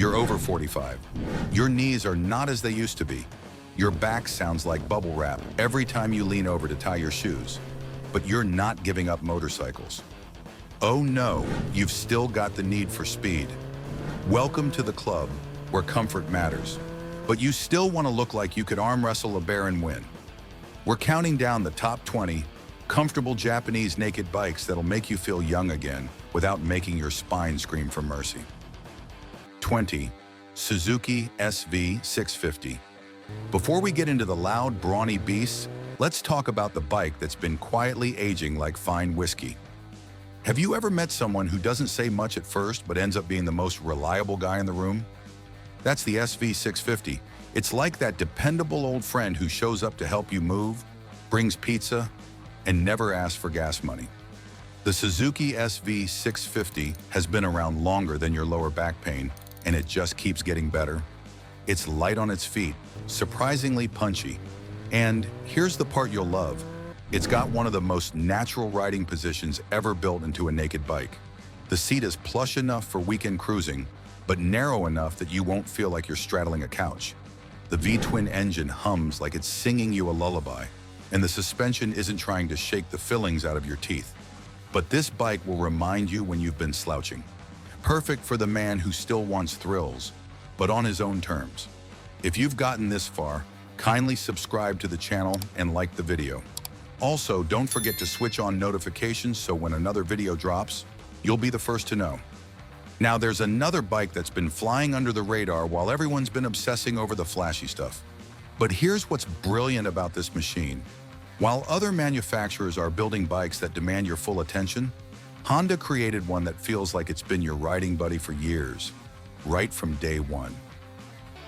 You're over 45. Your knees are not as they used to be. Your back sounds like bubble wrap every time you lean over to tie your shoes. But you're not giving up motorcycles. Oh no, you've still got the need for speed. Welcome to the club where comfort matters. But you still want to look like you could arm wrestle a bear and win. We're counting down the top 20 comfortable Japanese naked bikes that'll make you feel young again without making your spine scream for mercy. 20. Suzuki SV650. Before we get into the loud, brawny beasts, let's talk about the bike that's been quietly aging like fine whiskey. Have you ever met someone who doesn't say much at first but ends up being the most reliable guy in the room? That's the SV650. It's like that dependable old friend who shows up to help you move, brings pizza, and never asks for gas money. The Suzuki SV650 has been around longer than your lower back pain, and it just keeps getting better. It's light on its feet, surprisingly punchy. And here's the part you'll love. It's got one of the most natural riding positions ever built into a naked bike. The seat is plush enough for weekend cruising, but narrow enough that you won't feel like you're straddling a couch. The V-twin engine hums like it's singing you a lullaby, and the suspension isn't trying to shake the fillings out of your teeth. But this bike will remind you when you've been slouching. Perfect for the man who still wants thrills, but on his own terms. If you've gotten this far, kindly subscribe to the channel and like the video. Also, don't forget to switch on notifications so when another video drops, you'll be the first to know. Now there's another bike that's been flying under the radar while everyone's been obsessing over the flashy stuff. But here's what's brilliant about this machine. While other manufacturers are building bikes that demand your full attention, Honda created one that feels like it's been your riding buddy for years, right from day one.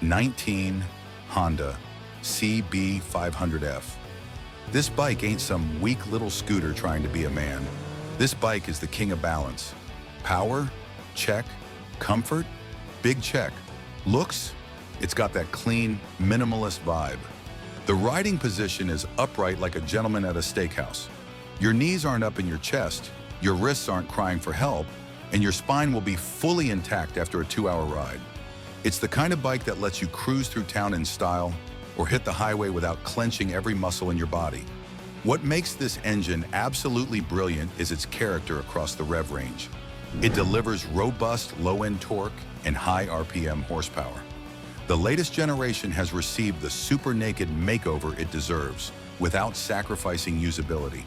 19 Honda CB1100F. This bike ain't some weak little scooter trying to be a man. This bike is the king of balance. Power? Check. Comfort? Big check. Looks? It's got that clean, minimalist vibe. The riding position is upright like a gentleman at a steakhouse. Your knees aren't up in your chest, your wrists aren't crying for help, and your spine will be fully intact after a 2-hour ride. It's the kind of bike that lets you cruise through town in style or hit the highway without clenching every muscle in your body. What makes this engine absolutely brilliant is its character across the rev range. It delivers robust low-end torque and high RPM horsepower. The latest generation has received the super naked makeover it deserves without sacrificing usability.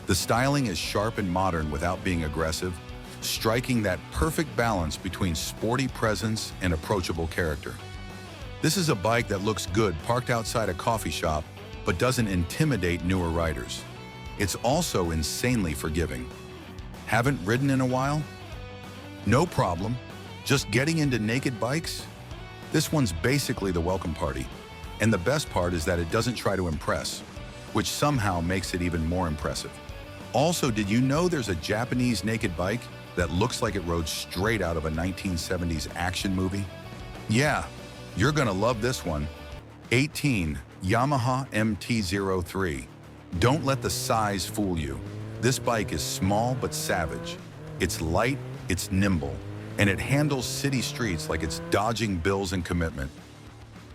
The styling is sharp and modern without being aggressive, striking that perfect balance between sporty presence and approachable character. This is a bike that looks good parked outside a coffee shop, but doesn't intimidate newer riders. It's also insanely forgiving. Haven't ridden in a while? No problem. Just getting into naked bikes? This one's basically the welcome party. And the best part is that it doesn't try to impress, which somehow makes it even more impressive. Also, did you know there's a Japanese naked bike that looks like it rode straight out of a 1970s action movie? Yeah, you're gonna love this one. 18. Yamaha MT03. Don't let the size fool you. This bike is small but savage. It's light, it's nimble, and it handles city streets like it's dodging bills and commitment.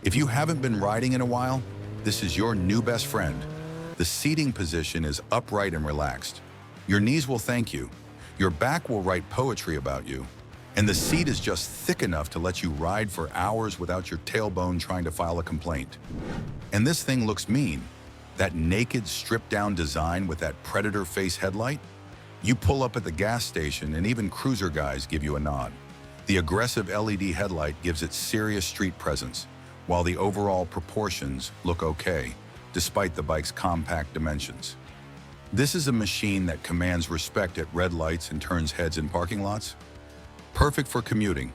If you haven't been riding in a while, this is your new best friend. The seating position is upright and relaxed. Your knees will thank you. Your back will write poetry about you. And the seat is just thick enough to let you ride for hours without your tailbone trying to file a complaint. And this thing looks mean. That naked, stripped-down design with that predator face headlight? You pull up at the gas station and even cruiser guys give you a nod. The aggressive LED headlight gives it serious street presence, while the overall proportions look okay, despite the bike's compact dimensions. This is a machine that commands respect at red lights and turns heads in parking lots. Perfect for commuting,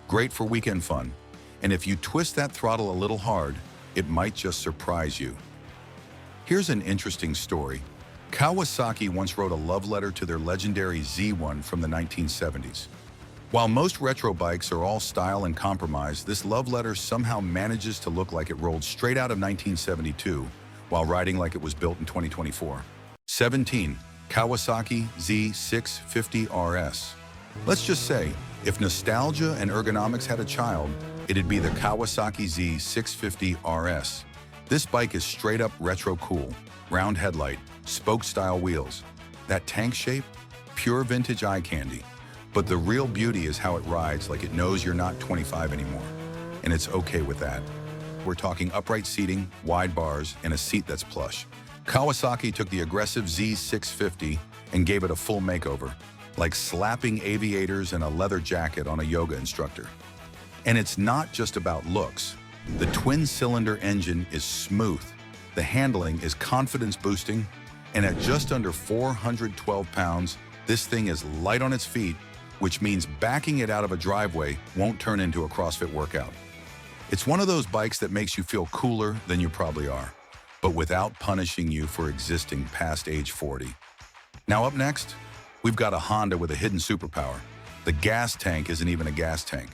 great for weekend fun, and if you twist that throttle a little hard, it might just surprise you. Here's an interesting story. Kawasaki once wrote a love letter to their legendary Z1 from the 1970s. While most retro bikes are all style and compromise, this love letter somehow manages to look like it rolled straight out of 1972 while riding like it was built in 2024. 17. Kawasaki Z650 RS. Let's just say, if nostalgia and ergonomics had a child, it'd be the Kawasaki Z650 RS. This bike is straight up retro cool, round headlight, spoke-style wheels. That tank shape, pure vintage eye candy. But the real beauty is how it rides like it knows you're not 25 anymore. And it's okay with that. We're talking upright seating, wide bars, and a seat that's plush. Kawasaki took the aggressive Z650 and gave it a full makeover, like slapping aviators and a leather jacket on a yoga instructor. And it's not just about looks. The twin-cylinder engine is smooth, the handling is confidence-boosting, and at just under 412 pounds, this thing is light on its feet, which means backing it out of a driveway won't turn into a CrossFit workout. It's one of those bikes that makes you feel cooler than you probably are, but without punishing you for existing past age 40. Now up next, we've got a Honda with a hidden superpower. The gas tank isn't even a gas tank.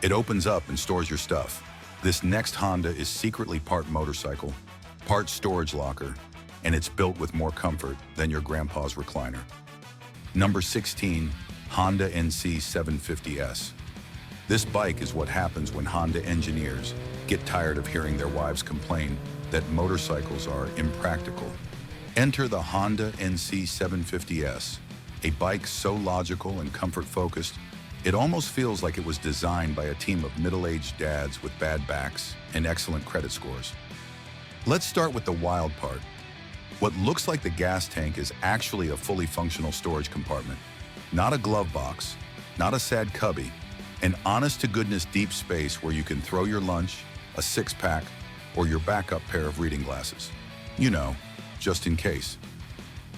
It opens up and stores your stuff. This next Honda is secretly part motorcycle, part storage locker, and it's built with more comfort than your grandpa's recliner. Number 16, Honda NC750S. This bike is what happens when Honda engineers get tired of hearing their wives complain that motorcycles are impractical. Enter the Honda NC750S, a bike so logical and comfort-focused, it almost feels like it was designed by a team of middle-aged dads with bad backs and excellent credit scores. Let's start with the wild part. What looks like the gas tank is actually a fully functional storage compartment. Not a glove box, not a sad cubby, an honest-to-goodness deep space where you can throw your lunch, a six-pack, or your backup pair of reading glasses. You know, just in case.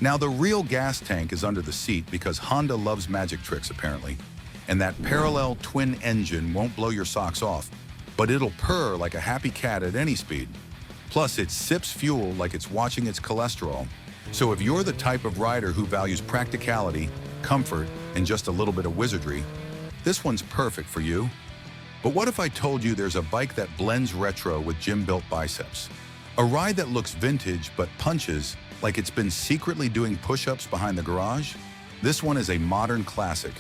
Now, the real gas tank is under the seat because Honda loves magic tricks, apparently. And that parallel twin engine won't blow your socks off, but it'll purr like a happy cat at any speed. Plus, it sips fuel like it's watching its cholesterol. So if you're the type of rider who values practicality, comfort, and just a little bit of wizardry, this one's perfect for you. But what if I told you there's a bike that blends retro with gym-built biceps? A ride that looks vintage but punches like it's been secretly doing push-ups behind the garage? This one is a modern classic,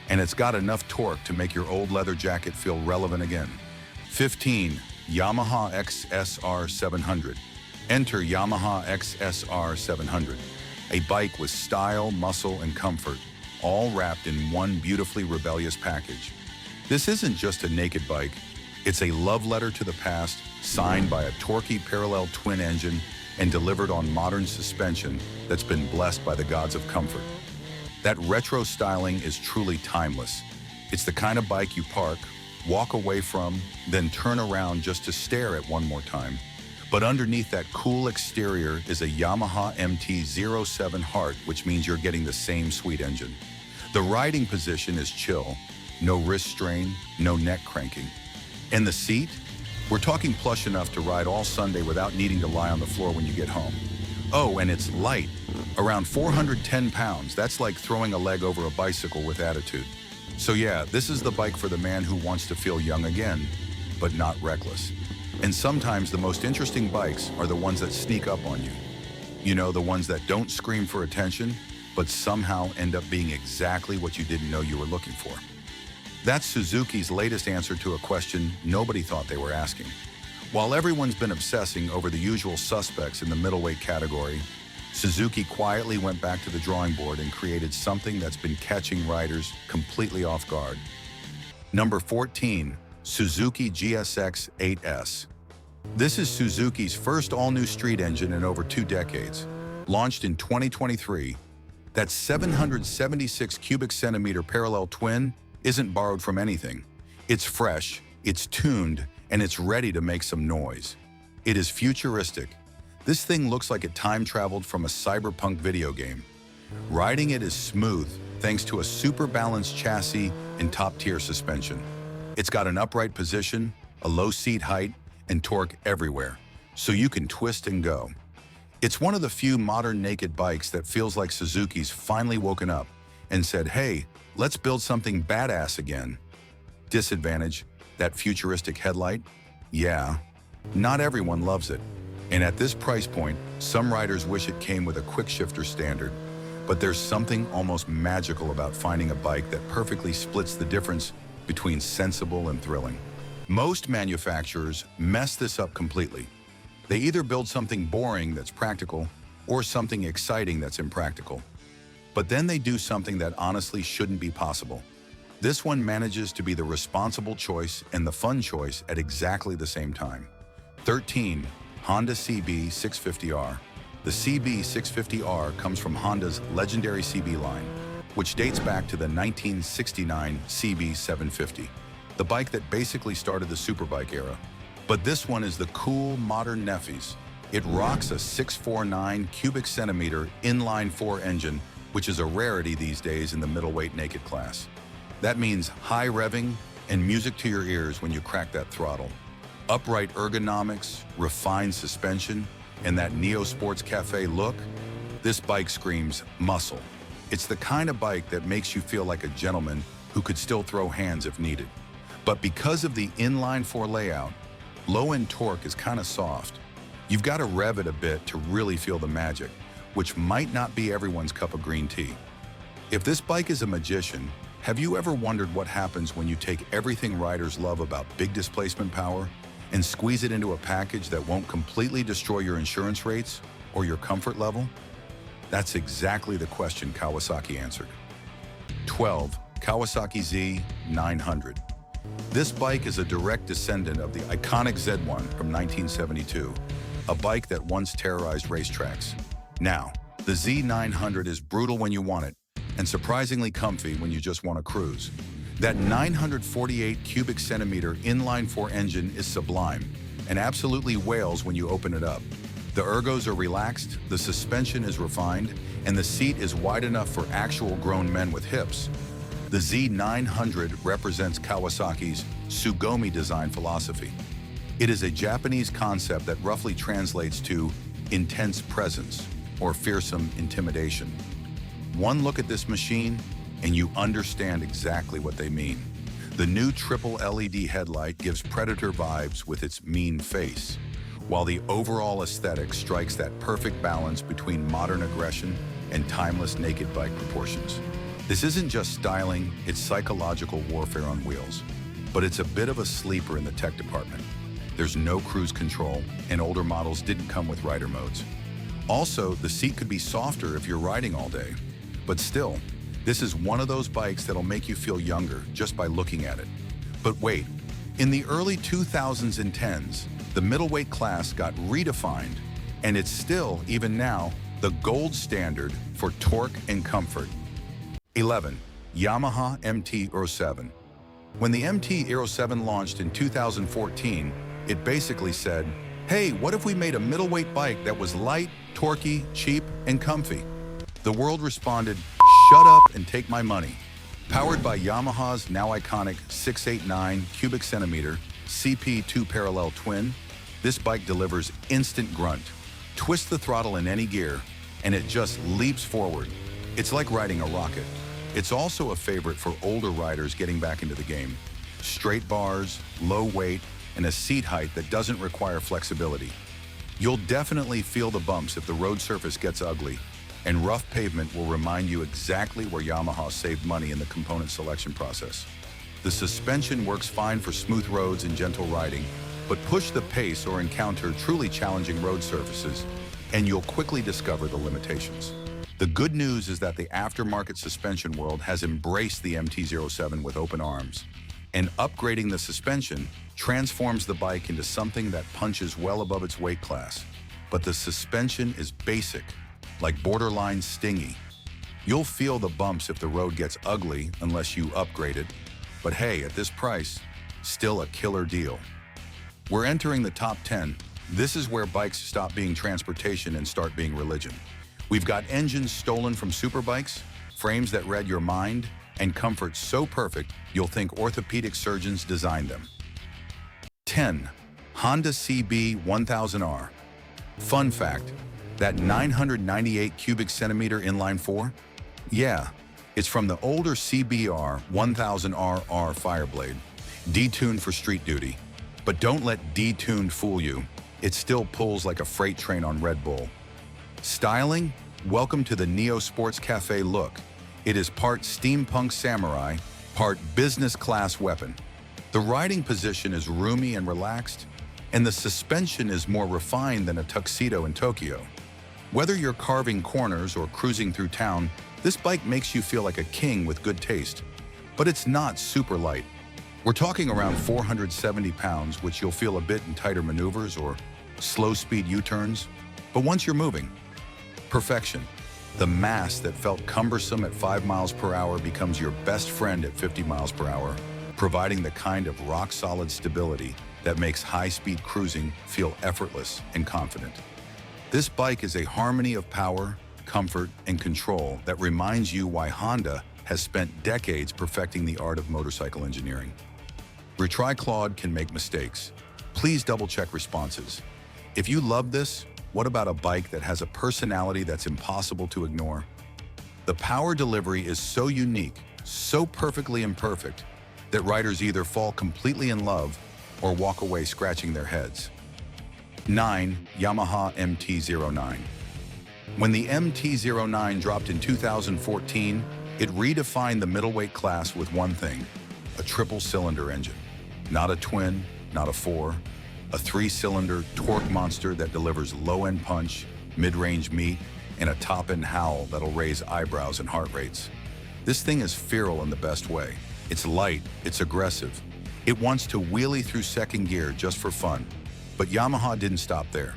and it's got enough torque to make your old leather jacket feel relevant again. 15. Yamaha XSR700. Enter Yamaha XSR700, a bike with style, muscle, and comfort, all wrapped in one beautifully rebellious package. This isn't just a naked bike, it's a love letter to the past, signed by a torquey parallel twin engine and delivered on modern suspension that's been blessed by the gods of comfort. That retro styling is truly timeless. It's the kind of bike you park, walk away from, then turn around just to stare at one more time. But underneath that cool exterior is a Yamaha MT07 heart, which means you're getting the same sweet engine. The riding position is chill, no wrist strain, no neck cranking. And the seat? We're talking plush enough to ride all Sunday without needing to lie on the floor when you get home. Oh, and it's light. Around 410 pounds, that's like throwing a leg over a bicycle with attitude. So yeah, this is the bike for the man who wants to feel young again, but not reckless. And sometimes the most interesting bikes are the ones that sneak up on you. You know, the ones that don't scream for attention, but somehow end up being exactly what you didn't know you were looking for. That's Suzuki's latest answer to a question nobody thought they were asking. While everyone's been obsessing over the usual suspects in the middleweight category, Suzuki quietly went back to the drawing board and created something that's been catching riders completely off guard. Number 14, Suzuki GSX 8S. This is Suzuki's first all-new street engine in over 2 decades. Launched in 2023, that 776 cubic centimeter parallel twin isn't borrowed from anything. It's fresh, it's tuned, and it's ready to make some noise. It is futuristic. This thing looks like it time-traveled from a cyberpunk video game. Riding it is smooth, thanks to a super balanced chassis and top-tier suspension. It's got an upright position, a low seat height, and torque everywhere, so you can twist and go. It's one of the few modern naked bikes that feels like Suzuki's finally woken up and said, hey, let's build something badass again. Disadvantage, that futuristic headlight? Yeah, not everyone loves it. And at this price point, some riders wish it came with a quick shifter standard. But there's something almost magical about finding a bike that perfectly splits the difference between sensible and thrilling. Most manufacturers mess this up completely. They either build something boring that's practical or something exciting that's impractical. But then they do something that honestly shouldn't be possible. This one manages to be the responsible choice and the fun choice at exactly the same time. 13. Honda CB650R. The CB650R comes from Honda's legendary CB line, which dates back to the 1969 CB750, the bike that basically started the superbike era. But this one is the cool, modern Neffy's. It rocks a 649 cubic centimeter inline-4 engine, which is a rarity these days in the middleweight naked class. That means high revving and music to your ears when you crack that throttle. Upright ergonomics, refined suspension, and that Neo Sports Cafe look, this bike screams muscle. It's the kind of bike that makes you feel like a gentleman who could still throw hands if needed. But because of the inline-4 layout, low-end torque is kind of soft. You've got to rev it a bit to really feel the magic, which might not be everyone's cup of green tea. If this bike is a magician, have you ever wondered what happens when you take everything riders love about big displacement power and squeeze it into a package that won't completely destroy your insurance rates or your comfort level? That's exactly the question Kawasaki answered. 12. Kawasaki Z900. This bike is a direct descendant of the iconic Z1 from 1972, a bike that once terrorized racetracks. Now, the Z900 is brutal when you want it, and surprisingly comfy when you just want to cruise. That 948 cubic centimeter inline-4 engine is sublime and absolutely wails when you open it up. The ergos are relaxed, the suspension is refined, and the seat is wide enough for actual grown men with hips. The Z900 represents Kawasaki's Sugomi design philosophy. It is a Japanese concept that roughly translates to intense presence or fearsome intimidation. One look at this machine and you understand exactly what they mean. The new triple LED headlight gives Predator vibes with its mean face, while the overall aesthetic strikes that perfect balance between modern aggression and timeless naked bike proportions. This isn't just styling, it's psychological warfare on wheels, but it's a bit of a sleeper in the tech department. There's no cruise control, and older models didn't come with rider modes. Also, the seat could be softer if you're riding all day, but still, this is one of those bikes that'll make you feel younger just by looking at it. But wait, in the early 2000s and 10s, the middleweight class got redefined, and it's still, even now, the gold standard for torque and comfort. 11. Yamaha MT07. When the MT07 launched in 2014, it basically said, hey, what if we made a middleweight bike that was light, torquey, cheap, and comfy? The world responded, shut up and take my money. Powered by Yamaha's now iconic 689 cubic centimeter CP2 parallel twin, this bike delivers instant grunt. Twist the throttle in any gear, and it just leaps forward. It's like riding a rocket. It's also a favorite for older riders getting back into the game. Straight bars, low weight, and a seat height that doesn't require flexibility. You'll definitely feel the bumps if the road surface gets ugly, and rough pavement will remind you exactly where Yamaha saved money in the component selection process. The suspension works fine for smooth roads and gentle riding, but push the pace or encounter truly challenging road surfaces, and you'll quickly discover the limitations. The good news is that the aftermarket suspension world has embraced the MT07 with open arms, and upgrading the suspension transforms the bike into something that punches well above its weight class. But the suspension is basic, like borderline stingy. You'll feel the bumps if the road gets ugly unless you upgrade it, but hey, at this price, still a killer deal. We're entering the top 10. This is where bikes stop being transportation and start being religion. We've got engines stolen from superbikes, frames that read your mind, and comfort so perfect you'll think orthopedic surgeons designed them. 10. Honda CB1100R. Fun fact, that 998 cubic centimeter inline-4? Yeah, it's from the older CBR 1000RR Fireblade, detuned for street duty. But don't let detuned fool you. It still pulls like a freight train on Red Bull. Styling? welcome to the Neo Sports Cafe look. It is part steampunk samurai, part business class weapon. The riding position is roomy and relaxed, and the suspension is more refined than a tuxedo in Tokyo. Whether you're carving corners or cruising through town, this bike makes you feel like a king with good taste. But it's not super light. We're talking around 470 pounds, which you'll feel a bit in tighter maneuvers or slow-speed U-turns. But once you're moving, perfection. The mass that felt cumbersome at 5 miles per hour becomes your best friend at 50 miles per hour, providing the kind of rock-solid stability that makes high-speed cruising feel effortless and confident. This bike is a harmony of power, comfort, and control that reminds you why Honda has spent decades perfecting the art of motorcycle engineering. Retry Claude can make mistakes. Please double-check responses. If you love this, what about a bike that has a personality that's impossible to ignore? The power delivery is so unique, so perfectly imperfect, that riders either fall completely in love or walk away scratching their heads. 9. Yamaha MT09. When the MT09 dropped in 2014, it redefined the middleweight class with one thing: a triple-cylinder engine. Not a twin, not a four, a 3-cylinder torque monster that delivers low-end punch, mid-range meat, and a top-end howl that'll raise eyebrows and heart rates. This thing is feral in the best way. It's light, it's aggressive. It wants to wheelie through second gear just for fun. But Yamaha didn't stop there.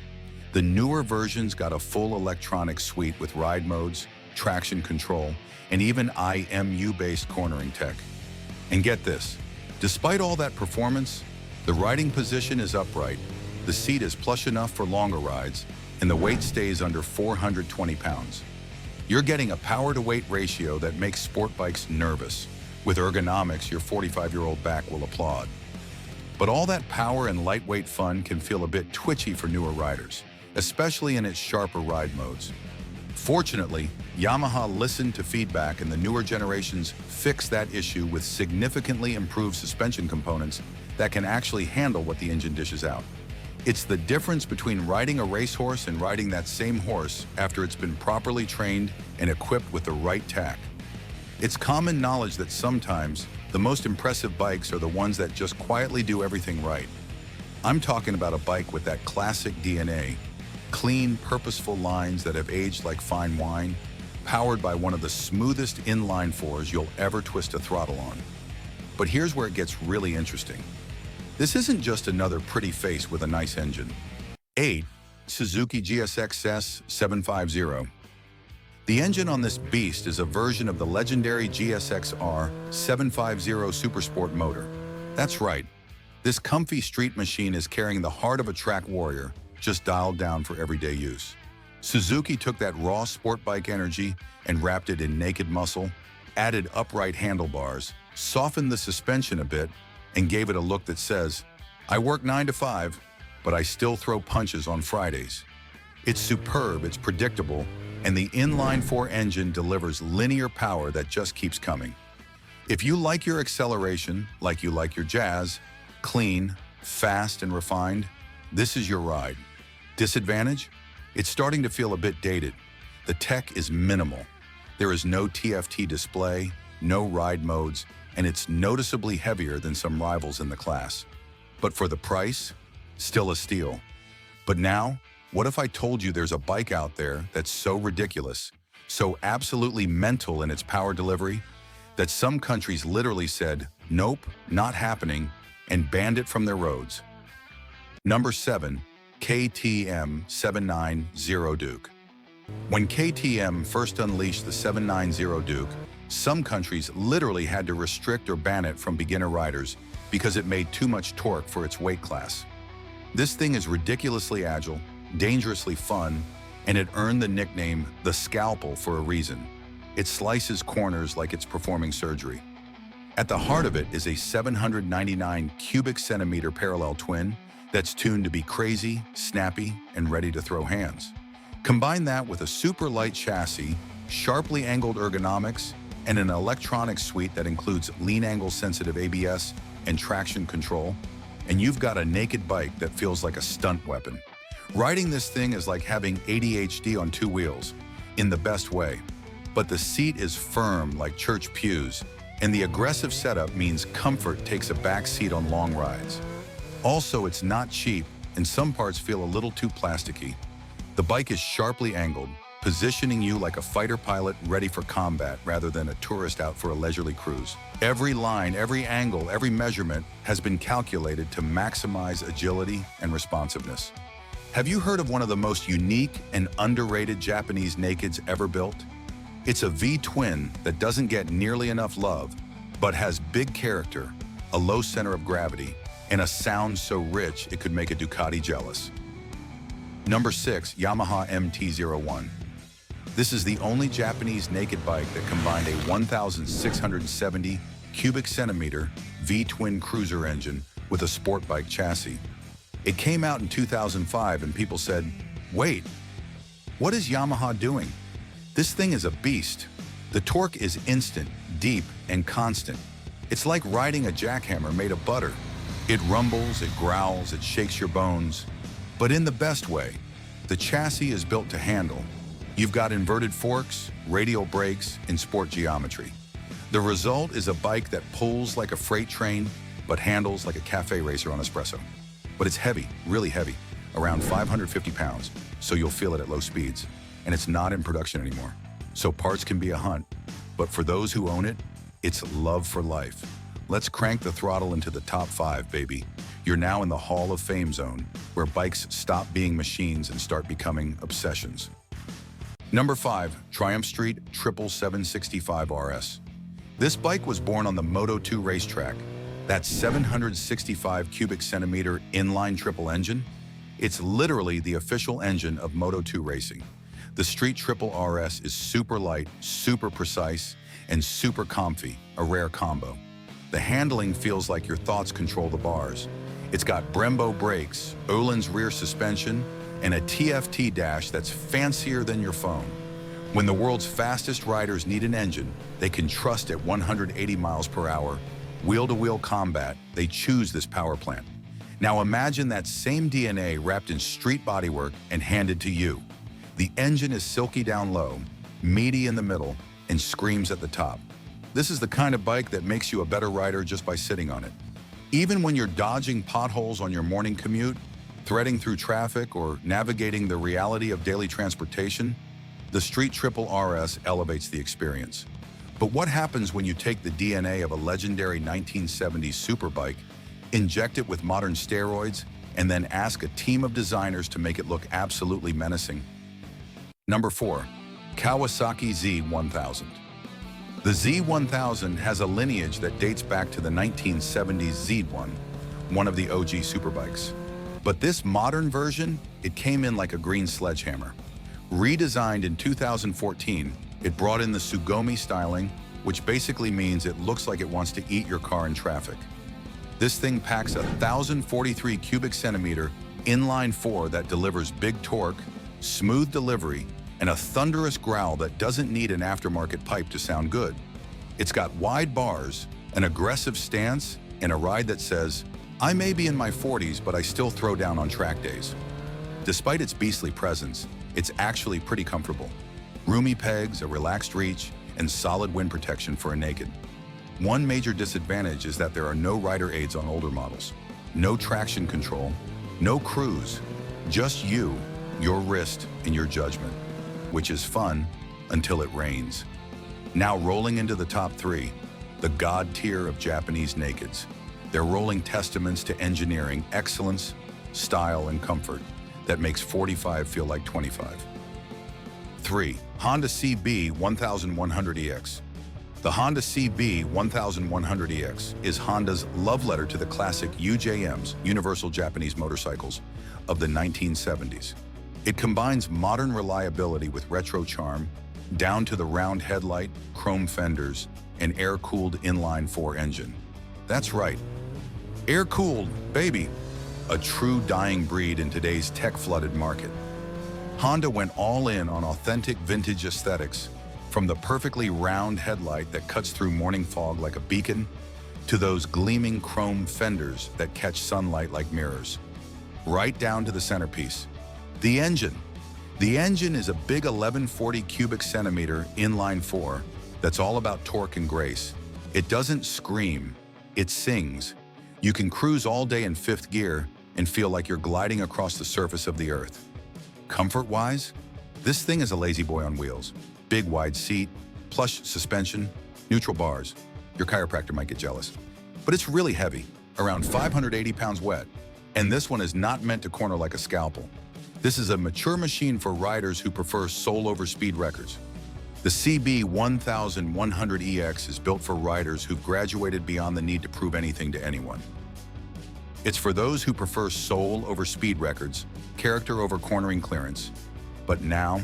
The newer versions got a full electronic suite with ride modes, traction control, and even IMU-based cornering tech. And get this, despite all that performance, the riding position is upright, the seat is plush enough for longer rides, and the weight stays under 420 pounds. You're getting a power-to-weight ratio that makes sport bikes nervous. With ergonomics, your 45-year-old back will applaud. But all that power and lightweight fun can feel a bit twitchy for newer riders, especially in its sharper ride modes. Fortunately, Yamaha listened to feedback, and the newer generations fixed that issue with significantly improved suspension components that can actually handle what the engine dishes out. It's the difference between riding a racehorse and riding that same horse after it's been properly trained and equipped with the right tack. It's common knowledge that sometimes the most impressive bikes are the ones that just quietly do everything right. I'm talking about a bike with that classic DNA, clean, purposeful lines that have aged like fine wine, powered by one of the smoothest inline fours you'll ever twist a throttle on. But here's where it gets really interesting. This isn't just another pretty face with a nice engine. 8. Suzuki GSX750. The engine on this beast is a version of the legendary GSX-750 Supersport motor. That's right, this comfy street machine is carrying the heart of a track warrior, just dialed down for everyday use. Suzuki took that raw sport bike energy and wrapped it in naked muscle, added upright handlebars, softened the suspension a bit, and gave it a look that says, "I work 9 to 5, but I still throw punches on Fridays." It's superb, it's predictable, and the inline-4 engine delivers linear power that just keeps coming. If you like your acceleration like you like your jazz, clean, fast, and refined, this is your ride. Disadvantage? It's starting to feel a bit dated. The tech is minimal. There is no TFT display, no ride modes, and it's noticeably heavier than some rivals in the class. But for the price, still a steal. But now, what if I told you there's a bike out there that's so ridiculous, so absolutely mental in its power delivery, that some countries literally said, "Nope, not happening," and banned it from their roads? Number 7. KTM790 Duke. When KTM first unleashed the 790 Duke, some countries literally had to restrict or ban it from beginner riders because it made too much torque for its weight class. This thing is ridiculously agile, dangerously fun, and it earned the nickname the Scalpel for a reason. It slices corners like it's performing surgery. At the heart of it is a 799 cubic centimeter parallel twin that's tuned to be crazy, snappy, and ready to throw hands. Combine that with a super light chassis, sharply angled ergonomics, and an electronic suite that includes lean angle sensitive ABS and traction control, and you've got a naked bike that feels like a stunt weapon. Riding this thing is like having ADHD on 2 wheels. in the best way. But the seat is firm like church pews, and the aggressive setup means comfort takes a back seat on long rides. Also, it's not cheap, and some parts feel a little too plasticky. The bike is sharply angled, positioning you like a fighter pilot ready for combat rather than a tourist out for a leisurely cruise. Every line, every angle, every measurement has been calculated to maximize agility and responsiveness. Have you heard of one of the most unique and underrated Japanese nakeds ever built? It's a V-twin that doesn't get nearly enough love, but has big character, a low center of gravity, and a sound so rich it could make a Ducati jealous. Number 6, Yamaha MT01. This is the only Japanese naked bike that combined a 1,670 cubic centimeter V-twin cruiser engine with a sport bike chassis. It came out in 2005 and people said, "Wait, what is Yamaha doing? This thing is a beast." The torque is instant, deep, and constant. It's like riding a jackhammer made of butter. It rumbles, it growls, it shakes your bones, but in the best way. The chassis is built to handle. You've got inverted forks, radial brakes, and sport geometry. The result is a bike that pulls like a freight train, but handles like a cafe racer on espresso. But it's heavy, really heavy, around 550 pounds, so you'll feel it at low speeds. And it's not in production anymore, so parts can be a hunt. But for those who own it, it's love for life. Let's crank the throttle into the top 5, baby. You're now in the Hall of Fame zone, where bikes stop being machines and start becoming obsessions. Number 5, Triumph Street 765 RS. This bike was born on the Moto2 racetrack. That 765 cubic centimeter inline triple engine, it's literally the official engine of Moto2 racing. The Street Triple RS is super light, super precise, and super comfy, a rare combo. The handling feels like your thoughts control the bars. It's got Brembo brakes, Öhlins rear suspension, and a TFT dash that's fancier than your phone. When the world's fastest riders need an engine they can trust at 180 miles per hour, wheel-to-wheel combat, they choose this power plant. Now imagine that same DNA wrapped in street bodywork and handed to you. The engine is silky down low, meaty in the middle, and screams at the top. This is the kind of bike that makes you a better rider just by sitting on it. Even when you're dodging potholes on your morning commute, threading through traffic, or navigating the reality of daily transportation, the Street Triple RS elevates the experience. But what happens when you take the DNA of a legendary 1970s superbike, inject it with modern steroids, and then ask a team of designers to make it look absolutely menacing? Number 4, Kawasaki Z1000. The Z1000 has a lineage that dates back to the 1970s Z1, one of the OG superbikes. But this modern version, it came in like a green sledgehammer. Redesigned in 2014, it brought in the Sugoi styling, which basically means it looks like it wants to eat your car in traffic. This thing packs a 1,043 cubic centimeter inline 4 that delivers big torque, smooth delivery, and a thunderous growl that doesn't need an aftermarket pipe to sound good. It's got wide bars, an aggressive stance, and a ride that says, "I may be in my 40s, but I still throw down on track days." Despite its beastly presence, it's actually pretty comfortable. Roomy pegs, a relaxed reach, and solid wind protection for a naked. One major disadvantage is that there are no rider aids on older models. No traction control, no cruise, just you, your wrist, and your judgment, which is fun until it rains. Now rolling into the top 3, the god tier of Japanese nakeds. They're rolling testaments to engineering excellence, style, and comfort that makes 45 feel like 25. 3. Honda CB1100 EX. The Honda CB1100 EX is Honda's love letter to the classic UJMs, Universal Japanese Motorcycles, of the 1970s. It combines modern reliability with retro charm, down to the round headlight, chrome fenders, and air-cooled inline 4 engine. That's right, air-cooled, baby. A true dying breed in today's tech-flooded market. Honda went all in on authentic vintage aesthetics, from the perfectly round headlight that cuts through morning fog like a beacon, to those gleaming chrome fenders that catch sunlight like mirrors. Right down to the centerpiece, the engine. The engine is a big 1140 cubic centimeter inline-4 that's all about torque and grace. It doesn't scream, it sings. You can cruise all day in 5th gear and feel like you're gliding across the surface of the earth. Comfort-wise, this thing is a lazy boy on wheels. Big wide seat, plush suspension, neutral bars. Your chiropractor might get jealous. But it's really heavy, around 580 pounds wet. And this one is not meant to corner like a scalpel. This is a mature machine for riders who prefer soul over speed records. The CB1100 EX is built for riders who've graduated beyond the need to prove anything to anyone. It's for those who prefer soul over speed records, character over cornering clearance. But now,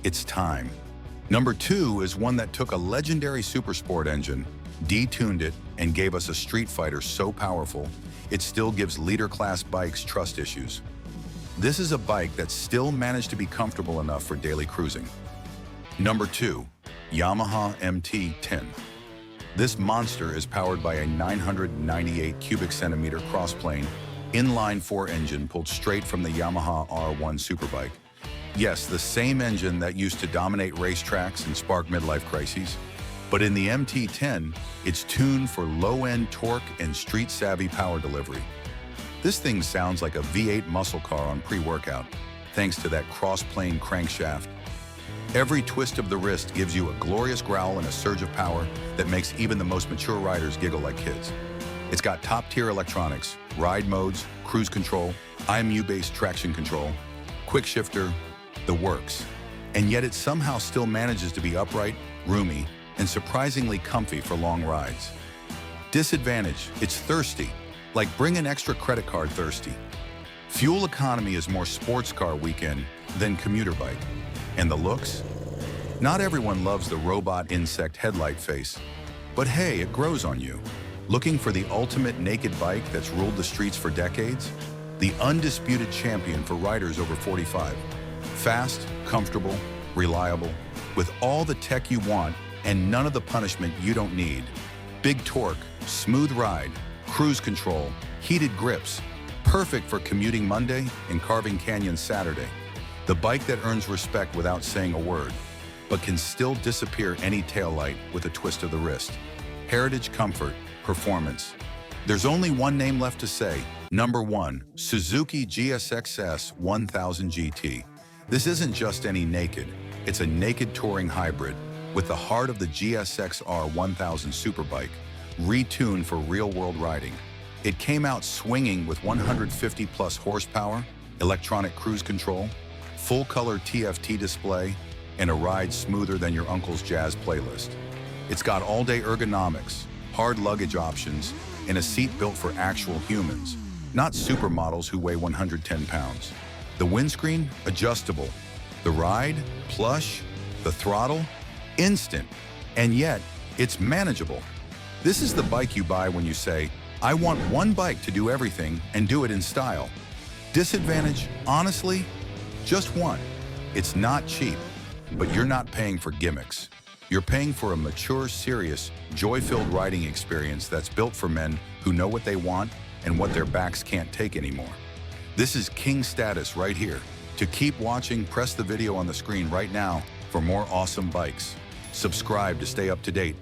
it's time. Number 2 is one that took a legendary supersport engine, detuned it, and gave us a street fighter so powerful, it still gives leader-class bikes trust issues. This is a bike that still managed to be comfortable enough for daily cruising. Number 2, Yamaha MT10. This monster is powered by a 998 cubic centimeter crossplane, inline-4 engine pulled straight from the Yamaha R1 superbike. Yes, the same engine that used to dominate racetracks and spark midlife crises. But in the MT10, it's tuned for low-end torque and street-savvy power delivery. This thing sounds like a V8 muscle car on pre-workout, thanks to that cross-plane crankshaft. Every twist of the wrist gives you a glorious growl and a surge of power that makes even the most mature riders giggle like kids. It's got top-tier electronics, ride modes, cruise control, IMU-based traction control, quick shifter, the works. And yet it somehow still manages to be upright, roomy, and surprisingly comfy for long rides. Disadvantage, it's thirsty, like bring an extra credit card thirsty. Fuel economy is more sports car weekend than commuter bike. And the looks? Not everyone loves the robot insect headlight face, but hey, it grows on you. Looking for the ultimate naked bike that's ruled the streets for decades? The undisputed champion for riders over 45. Fast, comfortable, reliable, with all the tech you want and none of the punishment you don't need. Big torque, smooth ride, cruise control, heated grips. Perfect for commuting Monday and carving Canyon Saturday. The bike that earns respect without saying a word, but can still disappear any taillight with a twist of the wrist. Heritage comfort, performance. There's only one name left to say. Number 1, Suzuki GSX1000 GT. This isn't just any naked, it's a naked touring hybrid with the heart of the GSX-1000 superbike, retuned for real-world riding. It came out swinging with 150-plus horsepower, electronic cruise control, full-color TFT display, and a ride smoother than your uncle's jazz playlist. It's got all-day ergonomics, hard luggage options, and a seat built for actual humans, not supermodels who weigh 110 pounds. The windscreen, adjustable. The ride, plush. The throttle, instant. And yet, it's manageable. This is the bike you buy when you say, I want one bike to do everything and do it in style. Disadvantage, honestly, just one. It's not cheap, but you're not paying for gimmicks. You're paying for a mature, serious, joy-filled riding experience that's built for men who know what they want and what their backs can't take anymore. This is king status right here. To keep watching, press the video on the screen right now for more awesome bikes. Subscribe to stay up to date